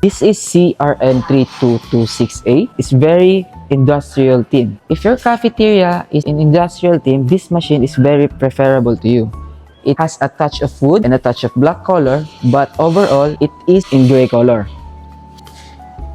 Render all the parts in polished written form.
This is CRN3226A. It's very industrial theme. If your cafeteria is in industrial theme, this machine is very preferable to you. It has a touch of wood and a touch of black color, but overall, it is in gray color.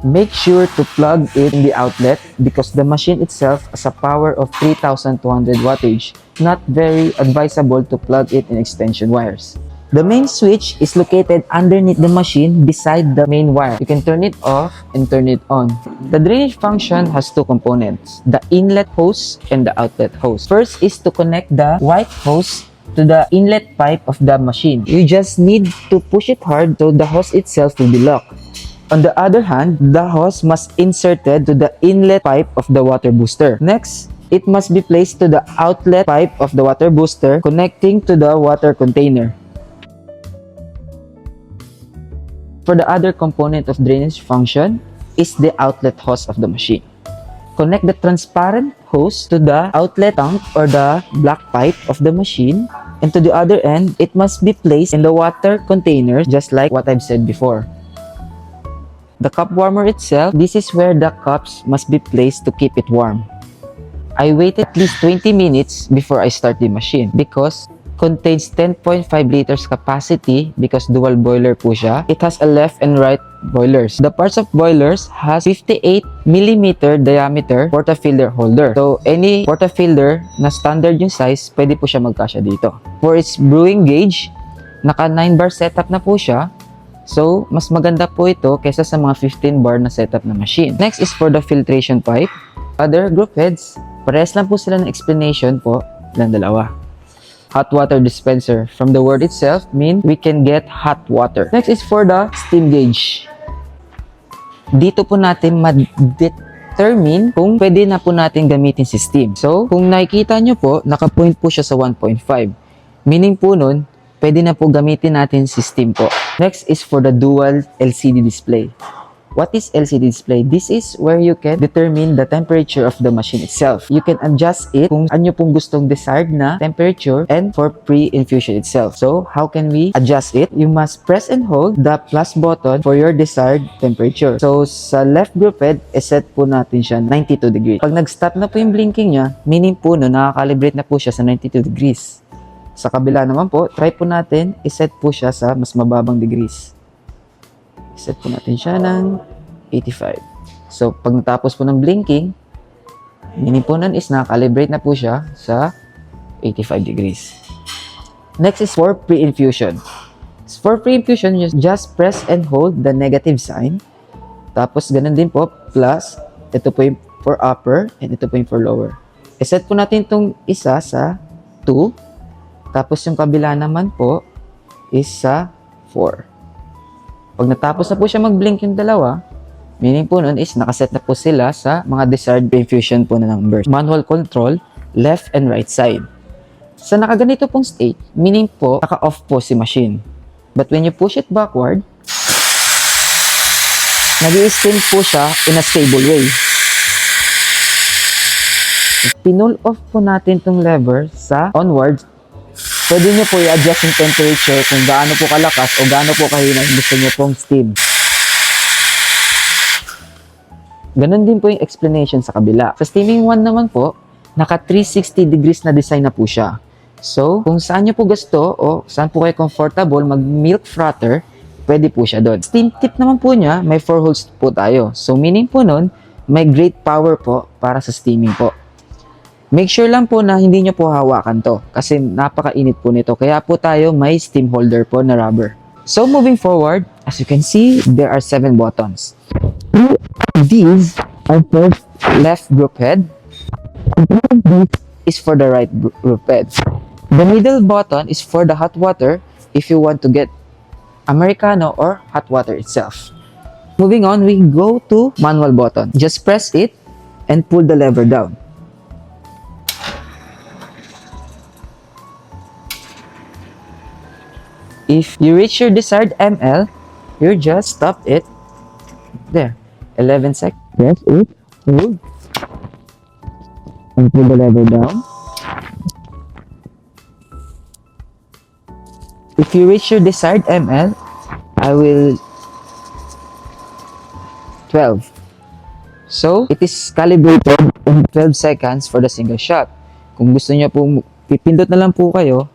Make sure to plug it in the outlet because the machine itself has a power of 3200 wattage. Not very advisable to plug it in extension wires. The main switch is located underneath the machine beside the main wire. You can turn it off and turn it on. The drainage function has two components, the inlet hose and the outlet hose. First is to connect the white hose to the inlet pipe of the machine. You just need to push it hard so the hose itself will be locked. On the other hand, the hose must inserted to the inlet pipe of the water booster. Next, it must be placed to the outlet pipe of the water booster connecting to the water container. For the other component of drainage function is the outlet hose of the machine. Connect the transparent hose to the outlet tank or the black pipe of the machine, and to the other end, it must be placed in the water container just like what I've said before. The cup warmer itself, this is where the cups must be placed to keep it warm. I waited at least 20 minutes before I start the machine because contains 10.5 liters capacity because dual boiler po siya. It has a left and right boilers. The parts of boilers has 58 millimeter diameter portafilter holder. So any portafilter na standard yung size, pwede po siya magkasya dito. For its brewing gauge, naka 9 bar setup na po siya. So, mas maganda po ito kaysa sa mga 15 bar na setup na machine. Next is for the filtration pipe. Other group heads, parehas lang po sila ng explanation po ng dalawa. Hot water dispenser. From the word itself, mean we can get hot water. Next is for the steam gauge. Dito po natin ma-determine kung pwede na po natin gamitin si steam. So, kung nakikita nyo po, naka-point po siya sa 1.5. Meaning po nun, pwede na po gamitin natin si steam po. Next is for the dual LCD display. What is LCD display? This is where you can determine the temperature of the machine itself. You can adjust it kung ano pong gustong desired na temperature and for pre-infusion itself. So, how can we adjust it? You must press and hold the plus button for your desired temperature. So, sa left group head, iset po natin siya 92 degrees. Pag nag-stop na po yung blinking niya, meaning po no, nakakalibrate na po siya sa 92 degrees. Sa kabila naman po, try po natin, iset po siya sa mas mababang degrees. Set po natin siya ng 85. So, pag natapos po ng blinking, meaning po nun is nakakalibrate na po siya sa 85 degrees. Next is for pre-infusion. For pre-infusion, you just press and hold the negative sign. Tapos, ganun din po, plus, ito po yung for upper, and ito po yung for lower. I-set po natin itong isa sa 2. Tapos, yung kabila naman po is sa 4. Pag natapos na po siya mag-blink yung dalawa, meaning po nun is nakaset na po sila sa mga desired infusion po na numbers. Manual control, left and right side. Sa nakaganito pong state, meaning po naka-off po si machine. But when you push it backward, nag-i-spin po siya in a stable way. Pinull off po natin itong lever sa onwards. Pwede nyo po i-adjust yung temperature kung gaano po kalakas o gaano po kahina yung gusto nyo pong steam. Ganon din po yung explanation sa kabila. Sa steaming 1 naman po, naka 360 degrees na design na po siya. So, kung saan nyo po gusto o saan po kayo comfortable mag-milk frother, pwede po siya doon. Steam tip naman po niya, may 4 holes po tayo. So, meaning po nun, may great power po para sa steaming po. Make sure lang po na hindi nyo po hawakan to kasi napakainit po nito. Kaya po tayo may steam holder po na rubber. So moving forward, as you can see, there are 7 buttons. These are for left group head. This is for the right group head. The middle button is for the hot water if you want to get Americano or hot water itself. Moving on, we go to manual button. Just press it and pull the lever down. If you reach your desired ml, you just stop it. There. 11 seconds. Press it. Hold. And pull the lever down. If you reach your desired ml, I will 12. So, it is calibrated in 12 seconds for the single shot. Kung gusto niyo po, pipindot na lang po kayo.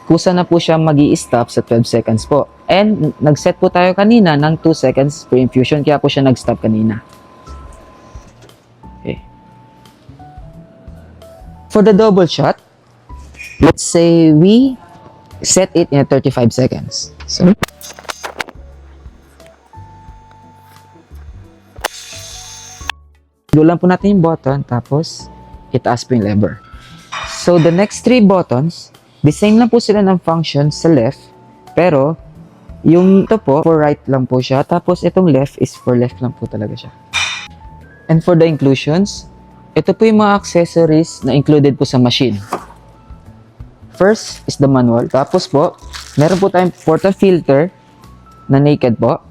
Kusa na po siya mag-i-stop sa 12 seconds po. And nag-set po tayo kanina ng 2 seconds per infusion, kaya po siya nag-stop kanina. Okay. For the double shot, let's say we set it in 35 seconds. So, dulan po natin yung button, tapos itaas po yung lever. So, the next 3 buttons, the same lang po sila ng function sa left, pero yung ito po, for right lang po siya, tapos itong left is for left lang po talaga siya. And for the inclusions, ito po yung mga accessories na included po sa machine. First is the manual. Tapos po, meron po tayong portafilter na naked po.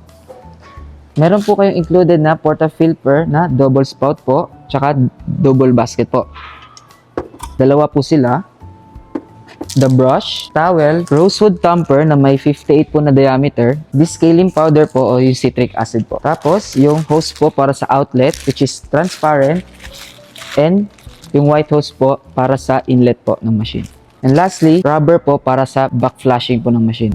Meron po kayong included na portafilter na double spout po, tsaka double basket po. Dalawa po sila. The brush, towel, rosewood thumper na may 58 po na diameter, descaling powder po o yung citric acid po. Tapos, yung hose po para sa outlet, which is transparent, and yung white hose po para sa inlet po ng machine. And lastly, rubber po para sa backflashing po ng machine.